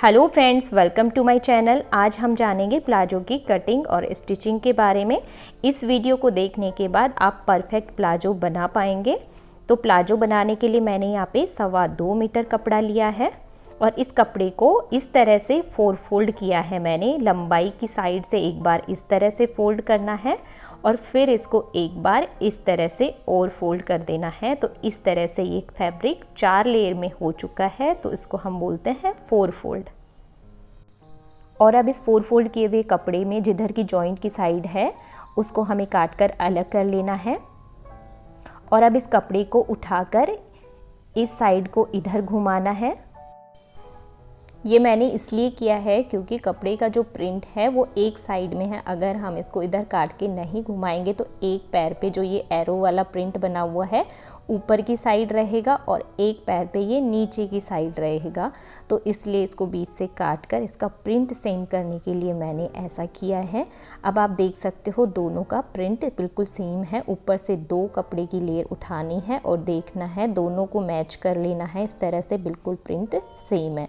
Hello friends, welcome to my channel. आज हम जानेंगे प्लाजो की कटिंग और स्टिचिंग के बारे में। इस वीडियो को देखने के बाद आप परफेक्ट प्लाजो बना पाएंगे। तो प्लाजो बनाने के लिए मैंने यहाँ पे 2.25 मीटर कपड़ा लिया है और इस कपड़े को इस तरह से 4 फोल्ड किया है मैंने। लंबाई की साइड से एक बार इस तरह से फोल्ड करना है और फिर इसको एक बार इस तरह से और फोल्ड कर देना है। तो इस तरह से ये फैब्रिक 4 लेयर में हो चुका है, तो इसको हम बोलते हैं 4 फोल्ड। और अब इस 4 फोल्ड किए हुए कपड़े में जिधर की जॉइंट की साइड है उसको हमें काट कर अलग कर लेना है। और अब इस कपड़े को उठाकर इस साइड को इधर घुमाना है। ये मैंने इसलिए किया है क्योंकि कपड़े का जो प्रिंट है वो एक साइड में है। अगर हम इसको इधर काट के नहीं घुमाएंगे तो एक पैर पे जो ये एरो वाला प्रिंट बना हुआ है ऊपर की साइड रहेगा और एक पैर पे ये नीचे की साइड रहेगा। तो इसलिए इसको बीच से काट कर इसका प्रिंट सेम करने के लिए मैंने ऐसा किया है। अब आप देख सकते हो दोनों का प्रिंट बिल्कुल सेम है। ऊपर से 2 कपड़े की लेयर उठानी है और देखना है, दोनों को मैच कर लेना है। इस तरह से बिल्कुल प्रिंट सेम है।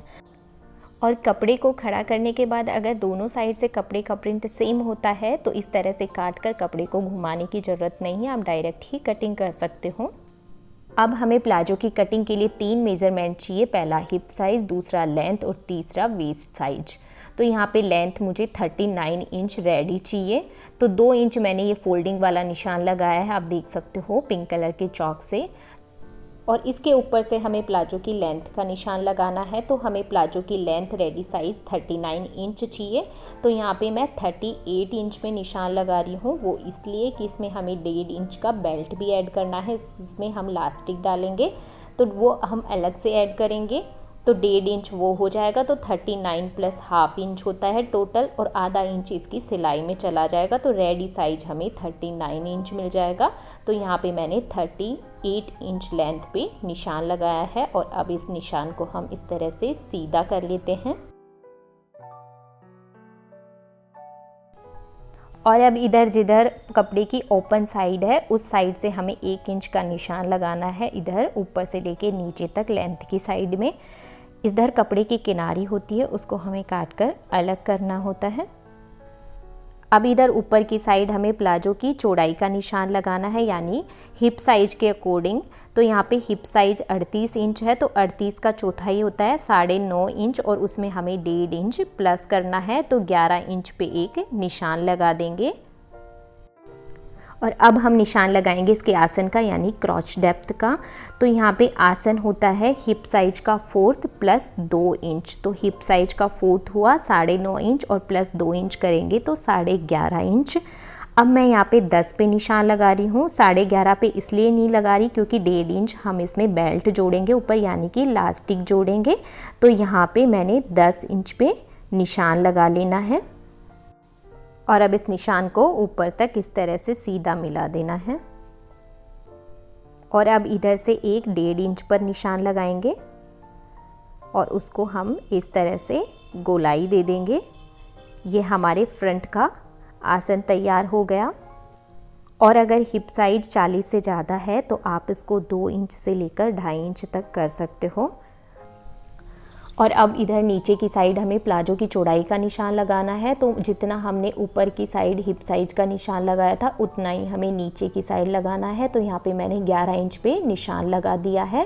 और कपड़े को खड़ा करने के बाद अगर दोनों साइड से कपड़े का प्रिंट सेम होता है तो इस तरह से काट कर कपड़े को घुमाने की ज़रूरत नहीं है, आप डायरेक्ट ही कटिंग कर सकते हो। अब हमें प्लाजो की कटिंग के लिए 3 मेज़रमेंट चाहिए। पहला हिप साइज़, दूसरा लेंथ और तीसरा वेस्ट साइज। तो यहाँ पे लेंथ मुझे 39 इंच रेडी चाहिए। तो 2 इंच मैंने ये फोल्डिंग वाला निशान लगाया है, आप देख सकते हो पिंक कलर के चॉक से। और इसके ऊपर से हमें प्लाजो की लेंथ का निशान लगाना है। तो हमें प्लाजो की लेंथ रेडी साइज़ 39 इंच चाहिए। तो यहाँ पे मैं 38 इंच में निशान लगा रही हूँ। वो इसलिए कि इसमें हमें 1.5 इंच का बेल्ट भी ऐड करना है, जिसमें हम लास्टिक डालेंगे तो वो हम अलग से ऐड करेंगे। तो 1.5 इंच वो हो जाएगा। तो 39 प्लस हाफ इंच होता है टोटल, और आधा इंच इसकी सिलाई में चला जाएगा। तो रेडी साइज हमें 39 इंच मिल जाएगा। तो यहाँ पे मैंने 38 इंच लेंथ पे निशान लगाया है। और अब इस निशान को हम इस तरह से सीधा कर लेते हैं। और अब इधर जिधर कपड़े की ओपन साइड है उस साइड से हमें 1 इंच का निशान लगाना है। इधर ऊपर से लेके नीचे तक लेंथ की साइड में इधर कपड़े की किनारी होती है, उसको हमें काट कर अलग करना होता है। अब इधर ऊपर की साइड हमें प्लाजो की चौड़ाई का निशान लगाना है, यानी हिप साइज के अकॉर्डिंग। तो यहाँ पे हिप साइज 38 इंच है, तो 38 का चौथाई होता है 9.5 इंच, और उसमें हमें 1.5 इंच प्लस करना है। तो 11 इंच पे एक निशान लगा देंगे। और अब हम निशान लगाएंगे इसके आसन का, यानी क्रॉच डेप्थ का। तो यहाँ पे आसन होता है हिप साइज का 4th प्लस 2 इंच। तो हिप साइज का 4th हुआ 9.5 इंच और प्लस 2 इंच करेंगे तो 11.5 इंच। अब मैं यहाँ पे 10 पे निशान लगा रही हूँ। 11.5 पे इसलिए नहीं लगा रही क्योंकि 1.5 इंच हम इसमें बेल्ट जोड़ेंगे ऊपर, यानी कि लास्टिक जोड़ेंगे। तो यहाँ पे मैंने 10 इंच पे निशान लगा लेना है। और अब इस निशान को ऊपर तक इस तरह से सीधा मिला देना है। और अब इधर से एक 1.5 इंच पर निशान लगाएंगे और उसको हम इस तरह से गोलाई दे देंगे। ये हमारे फ्रंट का आसन तैयार हो गया। और अगर हिप साइज 40 से ज़्यादा है तो आप इसको 2 इंच से लेकर 2.5 इंच तक कर सकते हो। और अब इधर नीचे की साइड हमें प्लाजो की चौड़ाई का निशान लगाना है। तो जितना हमने ऊपर की साइड हिप साइज का निशान लगाया था उतना ही हमें नीचे की साइड लगाना है। तो यहाँ पे मैंने 11 इंच पे निशान लगा दिया है।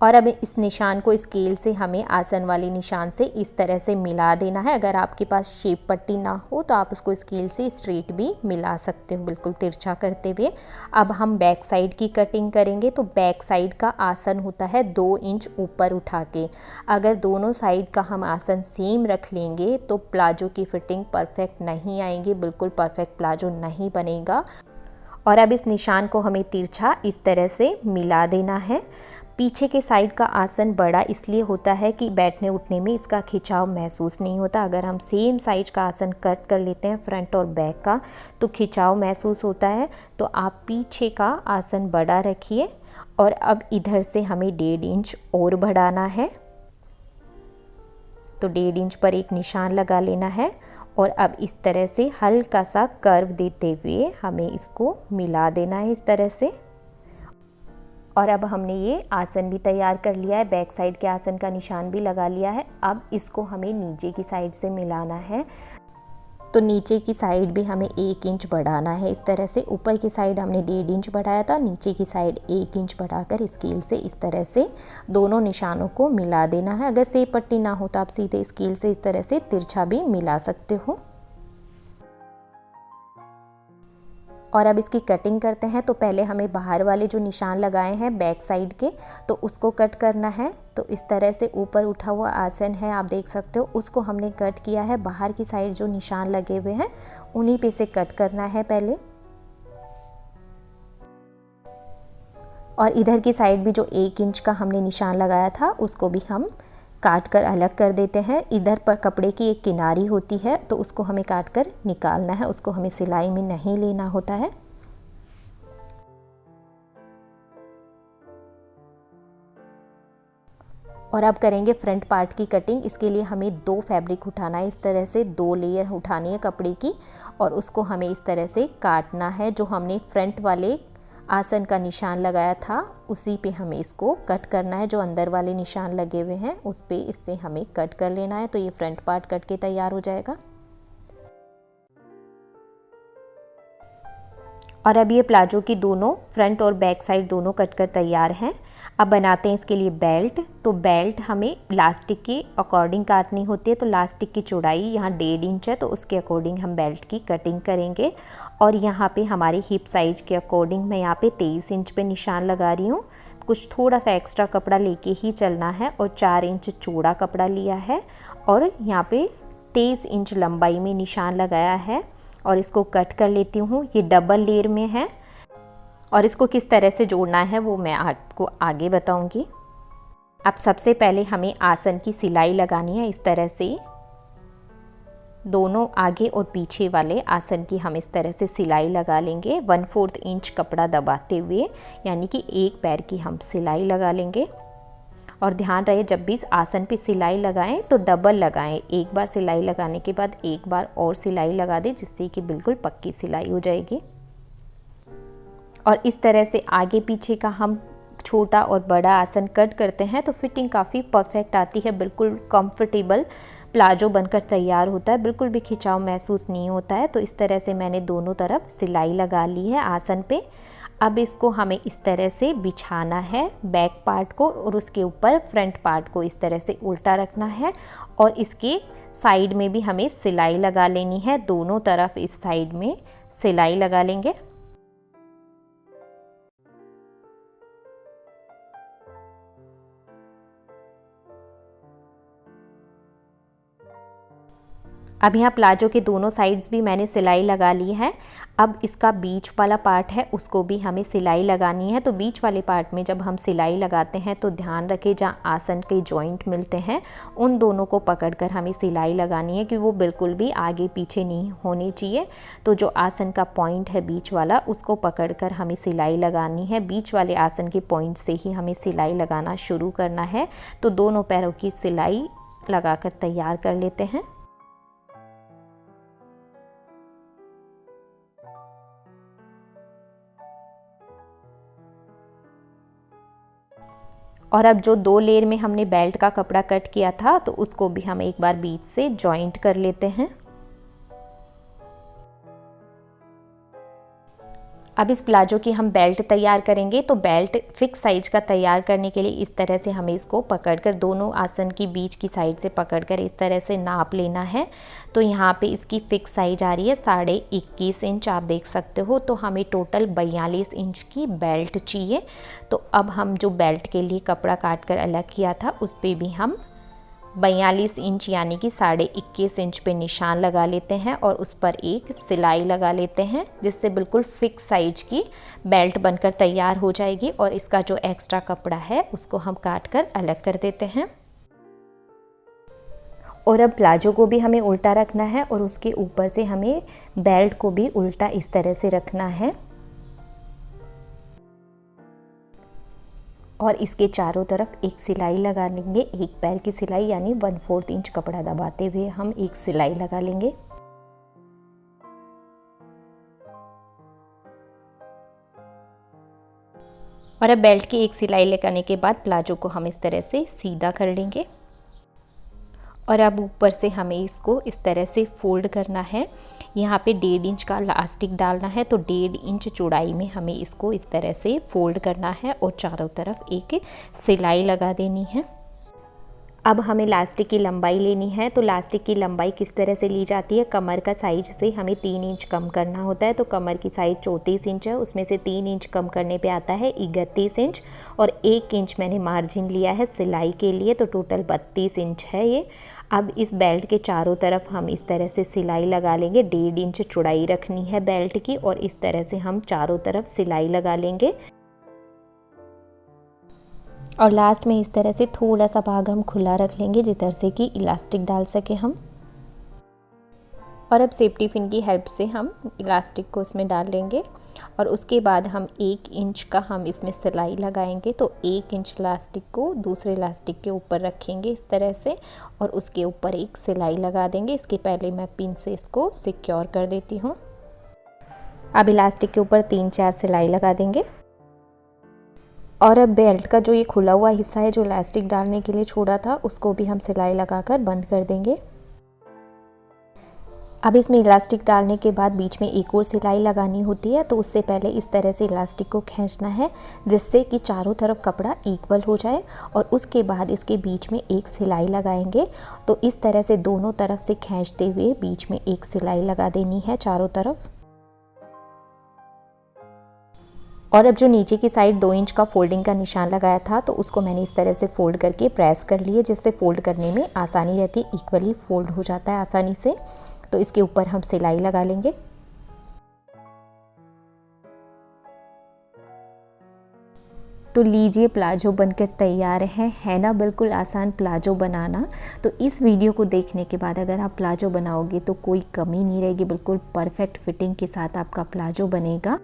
और अब इस निशान को स्केल से हमें आसन वाले निशान से इस तरह से मिला देना है। अगर आपके पास शेप पट्टी ना हो तो आप इसको स्केल से स्ट्रेट भी मिला सकते हो, बिल्कुल तिरछा करते हुए। अब हम बैक साइड की कटिंग करेंगे। तो बैक साइड का आसन होता है 2 इंच ऊपर उठा के। अगर दोनों साइड का हम आसन सेम रख लेंगे तो प्लाजो की फिटिंग परफेक्ट नहीं आएगी, बिल्कुल परफेक्ट प्लाजो नहीं बनेगा। और अब इस निशान को हमें तिरछा इस तरह से मिला देना है। पीछे के साइड का आसन बड़ा इसलिए होता है कि बैठने उठने में इसका खिंचाव महसूस नहीं होता। अगर हम सेम साइज का आसन कट कर लेते हैं फ्रंट और बैक का तो खिंचाव महसूस होता है। तो आप पीछे का आसन बड़ा रखिए। और अब इधर से हमें 1.5 इंच और बढ़ाना है। तो 1.5 इंच पर एक निशान लगा लेना है। और अब इस तरह से हल्का सा कर्व देते हुए हमें इसको मिला देना है इस तरह से। और अब हमने ये आसन भी तैयार कर लिया है, बैक साइड के आसन का निशान भी लगा लिया है। अब इसको हमें नीचे की साइड से मिलाना है, तो नीचे की साइड भी हमें 1 इंच बढ़ाना है। इस तरह से ऊपर की साइड हमने 1.5 इंच बढ़ाया था, नीचे की साइड 1 इंच बढ़ाकर स्केल से इस तरह से दोनों निशानों को मिला देना है। अगर सेब पट्टी ना हो तो आप सीधे स्केल से इस तरह से तिरछा भी मिला सकते हो। और अब इसकी कटिंग करते हैं। तो पहले हमें बाहर वाले जो निशान लगाए हैं बैक साइड के, तो उसको कट करना है। तो इस तरह से ऊपर उठा हुआ आसन है, आप देख सकते हो, उसको हमने कट किया है। बाहर की साइड जो निशान लगे हुए हैं उन्हीं पे से कट करना है पहले। और इधर की साइड भी जो 1 इंच का हमने निशान लगाया था उसको भी हम काट कर अलग कर देते हैं। इधर पर कपड़े की एक किनारी होती है तो उसको हमें काट कर निकालना है, उसको हमें सिलाई में नहीं लेना होता है। और अब करेंगे फ्रंट पार्ट की कटिंग। इसके लिए हमें 2 फैब्रिक उठाना है, इस तरह से 2 लेयर उठानी है कपड़े की और उसको हमें इस तरह से काटना है। जो हमने फ्रंट वाले आसन का निशान लगाया था उसी पे हमें इसको कट करना है। जो अंदर वाले निशान लगे हुए हैं उस पे इससे हमें कट कर लेना है। तो ये फ्रंट पार्ट कट के तैयार हो जाएगा। और अब ये प्लाजो की दोनों फ्रंट और बैक साइड दोनों कट कर तैयार हैं। अब बनाते हैं इसके लिए बेल्ट। तो बेल्ट हमें लास्टिक के अकॉर्डिंग काटनी होती है। तो लास्टिक की चौड़ाई यहाँ 1.5 इंच है, तो उसके अकॉर्डिंग हम बेल्ट की कटिंग करेंगे। और यहाँ पे हमारी हिप साइज के अकॉर्डिंग मैं यहाँ पे 23 इंच पे निशान लगा रही हूँ। कुछ थोड़ा सा एक्स्ट्रा कपड़ा लेके ही चलना है। और 4 इंच चौड़ा कपड़ा लिया है और यहाँ पे 23 इंच लंबाई में निशान लगाया है। और इसको कट कर लेती हूँ। ये डबल लेयर में है और इसको किस तरह से जोड़ना है वो मैं आपको आगे बताऊंगी। अब सबसे पहले हमें आसन की सिलाई लगानी है। इस तरह से दोनों आगे और पीछे वाले आसन की हम इस तरह से सिलाई लगा लेंगे 1/4 इंच कपड़ा दबाते हुए, यानी कि एक पैर की हम सिलाई लगा लेंगे। और ध्यान रहे जब भी इस आसन पे सिलाई लगाएं तो डबल लगाएं। एक बार सिलाई लगाने के बाद एक बार और सिलाई लगा दें, जिससे कि बिल्कुल पक्की सिलाई हो जाएगी। और इस तरह से आगे पीछे का हम छोटा और बड़ा आसन कट करते हैं तो फिटिंग काफ़ी परफेक्ट आती है। बिल्कुल कंफर्टेबल प्लाजो बनकर तैयार होता है, बिल्कुल भी खिंचाव महसूस नहीं होता है। तो इस तरह से मैंने दोनों तरफ सिलाई लगा ली है आसन पे। अब इसको हमें इस तरह से बिछाना है बैक पार्ट को, और उसके ऊपर फ्रंट पार्ट को इस तरह से उल्टा रखना है। और इसके साइड में भी हमें सिलाई लगा लेनी है। दोनों तरफ इस साइड में सिलाई लगा लेंगे। अब यहाँ प्लाजो के दोनों साइड्स भी मैंने सिलाई लगा ली है। अब इसका बीच वाला पार्ट है उसको भी हमें सिलाई लगानी है। तो बीच वाले पार्ट में जब हम सिलाई लगाते हैं तो ध्यान रखें जहाँ आसन के जॉइंट मिलते हैं उन दोनों को पकड़कर हमें सिलाई लगानी है कि वो बिल्कुल भी आगे पीछे नहीं होनी चाहिए। तो जो आसन का पॉइंट है बीच वाला उसको पकड़कर हमें सिलाई लगानी है। बीच वाले आसन के पॉइंट से ही हमें सिलाई लगाना शुरू करना है। तो दोनों पैरों की सिलाई लगाकर तैयार कर लेते हैं। और अब जो 2 लेयर में हमने बेल्ट का कपड़ा कट किया था तो उसको भी हम एक बार बीच से जॉइंट कर लेते हैं। अब इस प्लाजो की हम बेल्ट तैयार करेंगे। तो बेल्ट फिक्स साइज का तैयार करने के लिए इस तरह से हमें इसको पकड़कर दोनों आसन की बीच की साइड से पकड़कर इस तरह से नाप लेना है। तो यहाँ पे इसकी फिक्स साइज आ रही है 21.5 इंच, आप देख सकते हो। तो हमें टोटल 42 इंच की बेल्ट चाहिए। तो अब हम जो बेल्ट के लिए कपड़ा काट कर अलग किया था उस पर भी हम 42 इंच यानी कि 21.5 इंच पे निशान लगा लेते हैं और उस पर एक सिलाई लगा लेते हैं, जिससे बिल्कुल फिक्स साइज की बेल्ट बनकर तैयार हो जाएगी। और इसका जो एक्स्ट्रा कपड़ा है उसको हम काट कर अलग कर देते हैं। और अब प्लाजो को भी हमें उल्टा रखना है और उसके ऊपर से हमें बेल्ट को भी उल्टा इस तरह से रखना है। और इसके चारों तरफ एक सिलाई लगा लेंगे, एक पैर की सिलाई, यानी 1/4 इंच कपड़ा दबाते हुए हम एक सिलाई लगा लेंगे। और अब बेल्ट की एक सिलाई लगाने के बाद प्लाजो को हम इस तरह से सीधा कर लेंगे और अब ऊपर से हमें इसको इस तरह से फोल्ड करना है। यहाँ पे 1.5 इंच का इलास्टिक डालना है, तो 1.5 इंच चौड़ाई में हमें इसको इस तरह से फोल्ड करना है और चारों तरफ एक सिलाई लगा देनी है। अब हमें इलास्टिक की लंबाई लेनी है, तो इलास्टिक की लंबाई किस तरह से ली जाती है, कमर का साइज से हमें 3 इंच कम करना होता है। तो कमर की साइज 34 इंच है, उसमें से 3 इंच कम करने पे आता है 31 इंच और 1 इंच मैंने मार्जिन लिया है सिलाई के लिए, तो टोटल 32 इंच है ये। अब इस बेल्ट के चारों तरफ हम इस तरह से सिलाई लगा लेंगे। 1.5 इंच चौड़ाई रखनी है बेल्ट की और इस तरह से हम चारों तरफ सिलाई लगा लेंगे और लास्ट में इस तरह से थोड़ा सा भाग हम खुला रख लेंगे जिधर से कि इलास्टिक डाल सके हम। और अब सेफ्टी पिन की हेल्प से हम इलास्टिक को इसमें डाल लेंगे और उसके बाद हम 1 इंच का हम इसमें सिलाई लगाएंगे। तो 1 इंच इलास्टिक को दूसरे इलास्टिक के ऊपर रखेंगे इस तरह से और उसके ऊपर एक सिलाई लगा देंगे। इसके पहले मैं पिन से इसको सिक्योर कर देती हूँ। अब इलास्टिक के ऊपर 3-4 सिलाई लगा देंगे और अब बेल्ट का जो ये खुला हुआ हिस्सा है जो इलास्टिक डालने के लिए छोड़ा था, उसको भी हम सिलाई लगाकर बंद कर देंगे। अब इसमें इलास्टिक डालने के बाद बीच में एक और सिलाई लगानी होती है, तो उससे पहले इस तरह से इलास्टिक को खींचना है जिससे कि चारों तरफ कपड़ा इक्वल हो जाए और उसके बाद इसके बीच में एक सिलाई लगाएंगे। तो इस तरह से दोनों तरफ से खींचते हुए बीच में एक सिलाई लगा देनी है चारों तरफ। और अब जो नीचे की साइड 2 इंच का फोल्डिंग का निशान लगाया था, तो उसको मैंने इस तरह से फोल्ड करके प्रेस कर लिए जिससे फोल्ड करने में आसानी रहती है, इक्वली फोल्ड हो जाता है आसानी से। तो इसके ऊपर हम सिलाई लगा लेंगे। तो लीजिए प्लाजो बनकर तैयार है ना, बिल्कुल आसान प्लाजो बनाना। तो इस वीडियो को देखने के बाद अगर आप प्लाजो बनाओगे तो कोई कमी नहीं रहेगी, बिल्कुल परफेक्ट फिटिंग के साथ आपका प्लाजो बनेगा।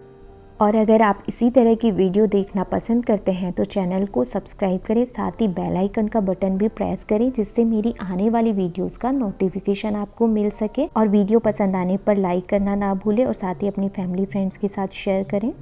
और अगर आप इसी तरह की वीडियो देखना पसंद करते हैं तो चैनल को सब्सक्राइब करें, साथ ही बेल आइकन का बटन भी प्रेस करें जिससे मेरी आने वाली वीडियोस का नोटिफिकेशन आपको मिल सके। और वीडियो पसंद आने पर लाइक करना ना भूलें और साथ ही अपनी फैमिली फ्रेंड्स के साथ शेयर करें।